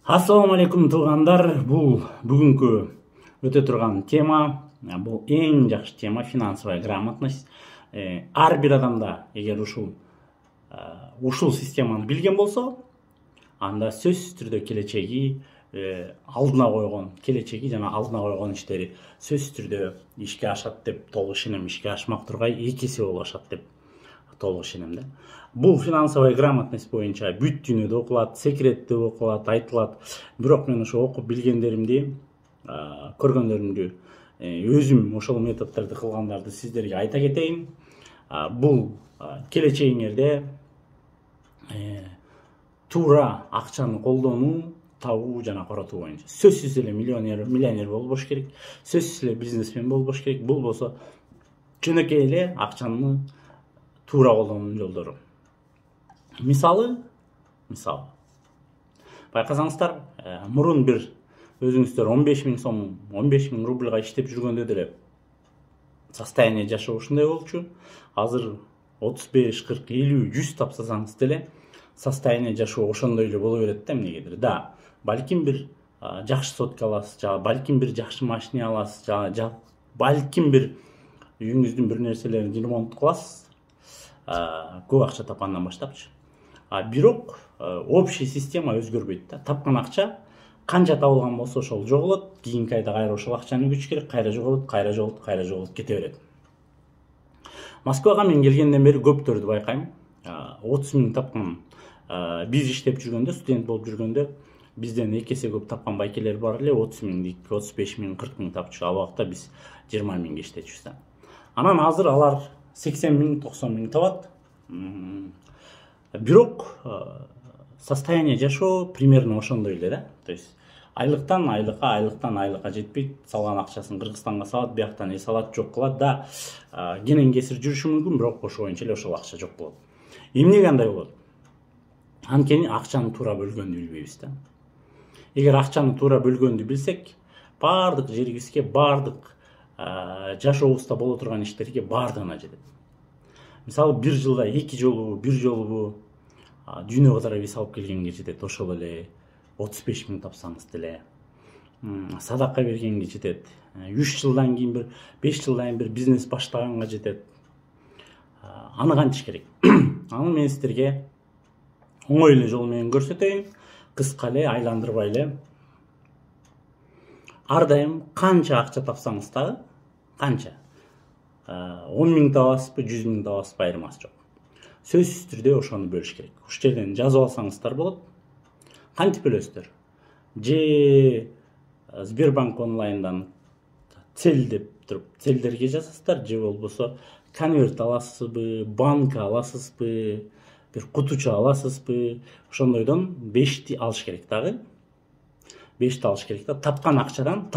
Ассаламу алейкум туугандар. Бул бүгүнкү өтө турган тема, бул эң жакшы тема финансовая грамотность. Ар бир адамда эгер ушул системаны билген болсо, анда сөзсүз түрдө келечеги алдына койгон, келечеги жана алдына койгон иштери сөзсүз түрдө ишке ашат деп толук ишенем. Ишке ашмак тургай 2 эсе болуп ашат деп толук ишенем да. Бул финансовая грамотность боюнча бүт дүйнөдө окулат, секретте окулат, айтылат. Бирок мен ошо окуп билгендеримди, көргөндөрүмдү, өзүм ошол методдорду кылгандарды сиздерге айта кетейин. Бул келечегиңерде туура акчаны колдонуу, табуу жана коротуу боюнча сөзсүз эле миллионер болбош керек, сөзсүз эле бизнесмен болбош керек. Бул болсо жөнөкөй эле акчаны туура колдонуунун жолдору. Мисалы байкасаңыздар, мурун бир өзүңүздөр 15 000 сом, 15 000 рубльга иштеп жүргөндө деле состояние жашоо ушундай болчу. Азыр 35, 40, 50, 100 тапсасаңыз деле состояние жашоо ошондой эле боло берет да эмнегедир. Да, балким бир жакшы сотка аласыз, жана балким бир жакшы машина аласыз, жана балким бир үйүңүздүн бир нерселерин ремонт кыласыз. Көп акча тапкандан баштапчы. Бирок общий система өзгөрбөйт да. Тапкан акча канча табылган болсо ошол жоголот, кийинки айда кайра ошол акчаны өгүш керек, кайра жоголуп кете берет. Москвага мен келгенден бери көптөрдү байкайм. 30 000 тапкан, биз иштеп жүргөндө, студент болуп жүргөндө бизден 2 эсе көп тапкан байкелер бар эле. 30 000, 35 000, 40 000 тапчу. Ал убакта биз 20 000 иштечүбүз да. Анан азыр алар 80 000, 90 000 табат. Бирок состояние жашоо примерно ошондой эле да. То есть айлыктан айлыкка жетпейт. Салган акчасын Кыргызстанга салат, бияктан эс алат, жок кылат да. Кенен кесир жүрүшү мүмкүн, бирок ошо боюнча эле ошол акча жок болот. Эмнеге андай болот? Анткени акчаны туура бөлгөндү билбейбиз да. Эгер акчаны туура бөлгөндү билсек, бардык жерибизге, бардык жашообузда боло турган иштерге бардыгына жетет. Мисалы, бир жылда 2 жолу дүйнө кыдыра виз алып келгенге жетет. Ошол эле 35 000 тапсаңыз деле садака бергенге жетет. 3 жылдан кийин бир 5 жылдан кийин бир бизнес баштаганга жетет. Аны кантиш керек? Аны мен сиздерге оңой эле жол менен көрсөтөйүн. Кыска эле, айландырбай эле. Ар дайым канча акча тапсаңыз дагы, канча 10 000 табасызбы, 100 000 табасызбы, айырмасы жок. Сөзсүз түрдө ошону бөлүш керек. Ушул жерден жазып алсаңыздар болот. Кантип бөлөсүздөр? Же Сбербанк онлайндан цель деп туруп, целдерге жазасыздар, же болбосо конверт аласызбы, банка аласызбы, бир кутуча аласызбы, ошондойдон 5ти алыш керек дагы. 5ти алыш керек да. Тапкан акчадан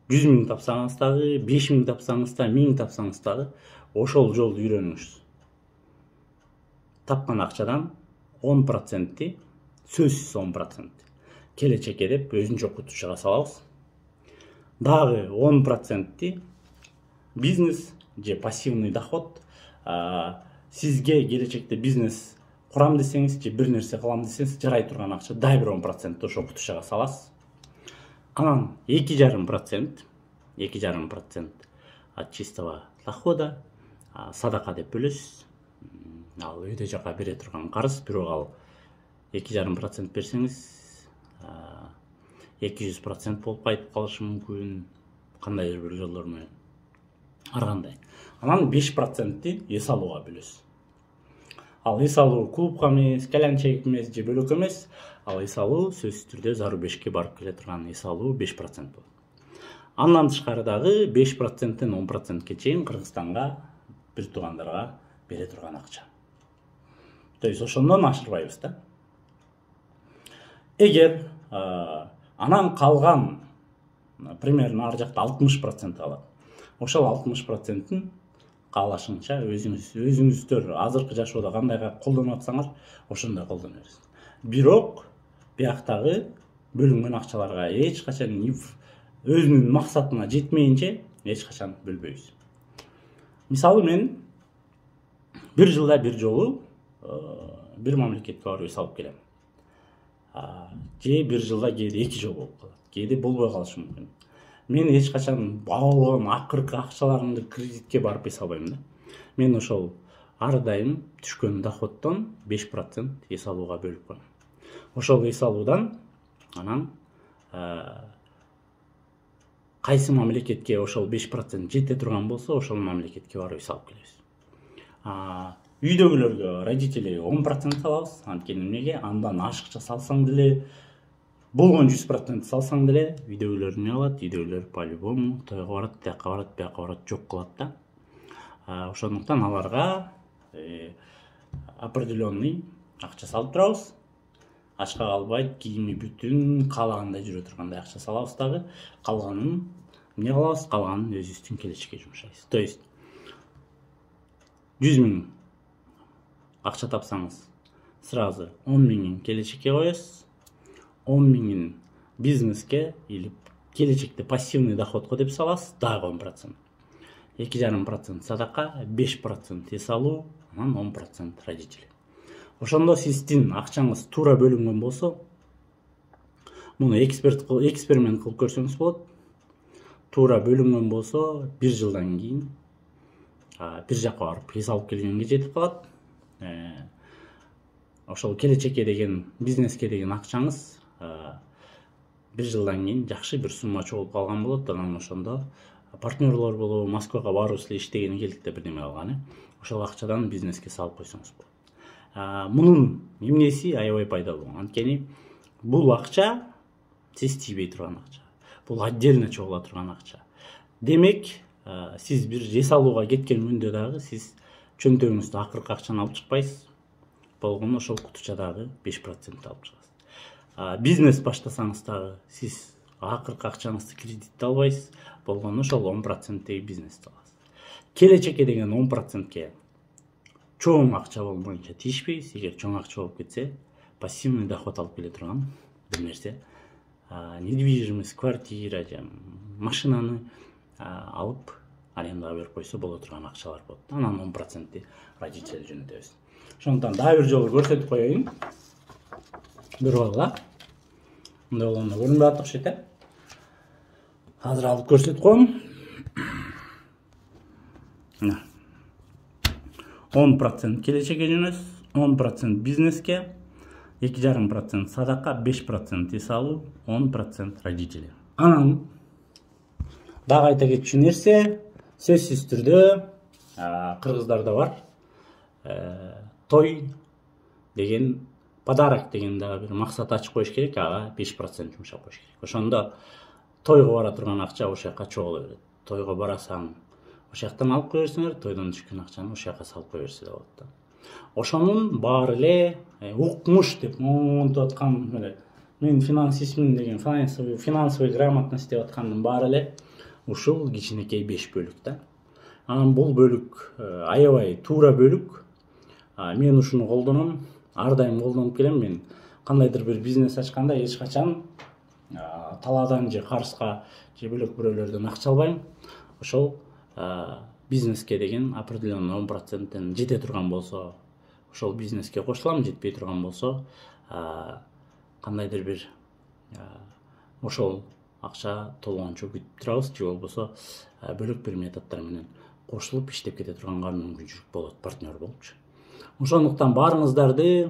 100 000 тапсаңыз дагы, 5 000 тапсаңыз да, 1000 тапсаңыз дагы ошол жолду үйрөнүңүз. Тапкан акчадан 10%, сөзсүз 10% келечекке деп өзүнчө кутучага салабыз. Дагы 10% бизнес же пассивный доход. Сизге келечекте бизнес курам десеңиз, же бир нерсе кылам десеңиз, жарай турган акча дагы бир 10% ошо кутучага саласыз. Анан 2,5% от чистого дохода садака деп бөлөсүз. Ал өйдө жака бере турган карыз, бирок ал 2,5% берсеңиз 200% болуп кайтып калышы мүмкүн. Кандайдыр бир жолдор менен. Ар кандай. Анан 5%-ти эс алууга бөлөсүз. Ал эс алуу клубка эмес, калянчек эмес, же бөлөк эмес. Ал эс алуу сөзсүз түрдө зару бешке барып келе турган эс алуу 5% болот. Андан тышкары дагы 5%-тен 10%ке чейин Кыргызстанга бир туугандарга бере турган акча. То есть ошондон ашырбайбыз да. Эгер анан калган примерно ар жакта 60% алат. Ошол 60%-ин каалашыңча өзүңүздөр азыркы жашоодо кандайга колдонуп атсаңар, ошондой колдоно бересиз. Бирок бияктагы бөлүнгөн акчаларга эч качан өзүнүн максатына жетмейинче эч качан бөлбөйбүз. Мисалы, мен бир жылда бир жолу бир мамлекетке барып эс алып келем. же 1 жылда кээде 2 жыл болуп калат, кээде болбой калышы мүмкүн. Мен эч качан болгон акыркы акчаларымды кредитке барып эс албайм да. Мен ошол ар дайым түшкөн доходдон 5% эс алууга бөлүп коем. Ошол эс алуудан анан кайсы мамлекетке ошол 5% жете турган болсо, ошол мамлекетке барып эс алып келебиз. Үйдөгүлөргө родители 10% салабыз. Анткени эмнеге? Андан ашыкча салсаң деле, болгон 100% салсаң деле, үйдөгүлөр эмне кылат? Үйдөгүлөр по-любому тойго барат, тияка барат, бияка барат, жок кылат да. Ошондуктан аларга определенный акча салып турабыз. Ашка калбайт, кийими бүтүн, каалагандай жүрө тургандай акча салабыз дагы. Калганын эмне кылабыз? Калганын өзүбүздүн келечекке жумшайбыз. То есть 100 000 акча тапсаңыз, сразу 10 000 келечекке коесуз, 10 000 бизнеске или келечекте пассивный доходко деп саласыз, дагы 10%. 2,5% садака, 5% эс алуу, анан 10% родители. Ошондо сиздин акчаңыз туура бөлүнгөн болсо, муну эксперимент кылып көрсөңүз болот. Туура бөлүнгөн болсо, 1 жылдан кийин бир жакка барып эс алып келгенге жетип калат. Ошол келечекке деген, бизнеске деген акчаңыз 1 жылдан кийин жакшы бир сумма чогулуп калган болот. Анан ошондо партнерлор болуп, Москвага барып эле иштегени келдик да бирдеме кылган, ошол акчадан бизнеске салып койсоңуз болот. Мунун эмнеси аябай пайдалуу. Анткени бул акча сиз тийбей турган акча. Бул отдельно чогула турган акча. Демек, сиз бир эс алууга кеткен мүндө дагы сиз чөнтөгүңүздө акыркы акчаны алып чыкпайсыз. Болгону ошол кутучадагы 5% алып чыгасыз. Бизнес баштасаңыз дагы сиз акыркы акчаңызды кредитте албайсыз. Болгону ошол 10%-теги бизнести аласыз. Келечекке деген 10%ке чоң акча болмоюнча тийишпейбиз. Эгер чоң акча болуп кетсе, пассивный доход алып келе турган бир нерсе, недвижимость, квартира же машинаны алып арендага берип койсо боло турган акчалар болот. Анан 10%-ти родители жөнөтөбүз. Ошондуктан дагы бир жолу көрсөтүп коеюн. Бирок мындай болгондо көрүнбөй атат окшойт, Азыр алып көрсөтүп коем. 10% келечекке жөнөтөбүз, 10% бизнеске, 2,5% садака, 5% эс алуу, 10% родители. Анан дагы айта кетчү нерсе, сөзсүз түрдө кыргыздарда бар. Той деген, подарок деген дагы бир максат ачып коюш керек, ага 5% жумшап коюш керек. Ошондо тойго бара турган акча ошол жака чогула берет. Тойго барасаң, ошол жактан алып кое берсеңер, тойдон түшкөн акчаны ошол жака салып кое берсе болот да. Ошонун баары эле укмуш деп монтип аткан, мен финансистмин деген, финансовый грамотность деп аткандын баары эле ушул кичинекей 5 бөлүк да. Анан бул бөлүк аябай туура бөлүк. Мен ушуну колдоном, ар дайым колдонуп келем. Мен кандайдыр бир бизнес ачканда эч качан талаадан же карызга же бөлөк бирөөлөрдөн акча албайм. Ошол бизнеске деген определенный 10%тен жете турган болсо, ошол бизнеске кошулам, жетпей турган болсо, кандайдыр бир ошол акча толгончо күтүп турабыз, же болбосо бөлөк бир методдор менен кошулуп иштеп кете турганга мүмкүнчүлүк болот, партнер болупчу. Ошондуктан баарыңыздарды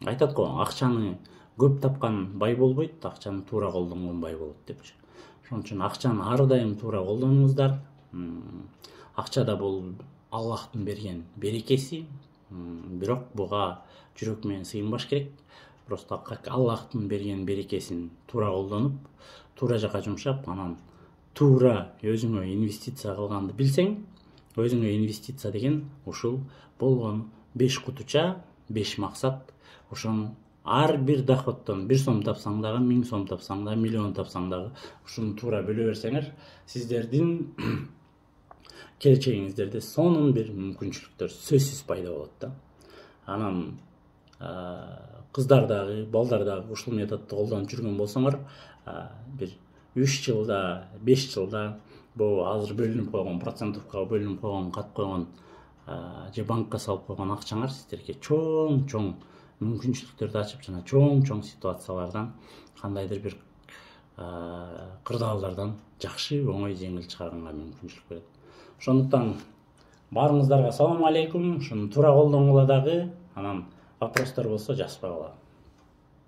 айтат го, акчаны көп тапкан бай болбойт, акчаны туура колдонгон бай болот депчи. Ошон үчүн акчаны ар дайым туура колдонуңуздар. Акчада бул Аллахтын берген берекеси, бирок буга жүрөк менен сыйынбаш керек. Просто Аллахтын берген берекесин туура колдонуп, туура жака жумшап, анан туура өзүңө инвестиция кылганды билсең, өзүңө инвестиция деген ушул болгон 5 кутуча, 5 максат. Ошону ар бир доходдон 1 сом тапсаң дагы, 1000 сом тапсаң дагы, миллион тапсаң дагы, ушуну туура бөлө берсеңер, сиздердин келечегиңиздерде сонун бир мүмкүнчүлүктөр сөзсүз пайда болот да. Анан кыздар дагы, балдар дагы ушул методду колдонуп жүргөн болсоңор, бир 3 жылда, 5 жылда бул азыр бөлүнүп койгон, процентовка бөлүнүп койгон, кат койгон же банкка салып койгон акчаңар сиздерге чоң мүмкүнчүлүктөрдү ачып жана чоң ситуациялардан кандайдыр бир кырдаалдардан жакшы оңой жеңил чыгарганга мүмкүнчүлүк берет. Ошондуктан баарыңыздарга салам алейкум. Ушуну туура колдонгула дагы, анан вопростор болсо жазып койгула.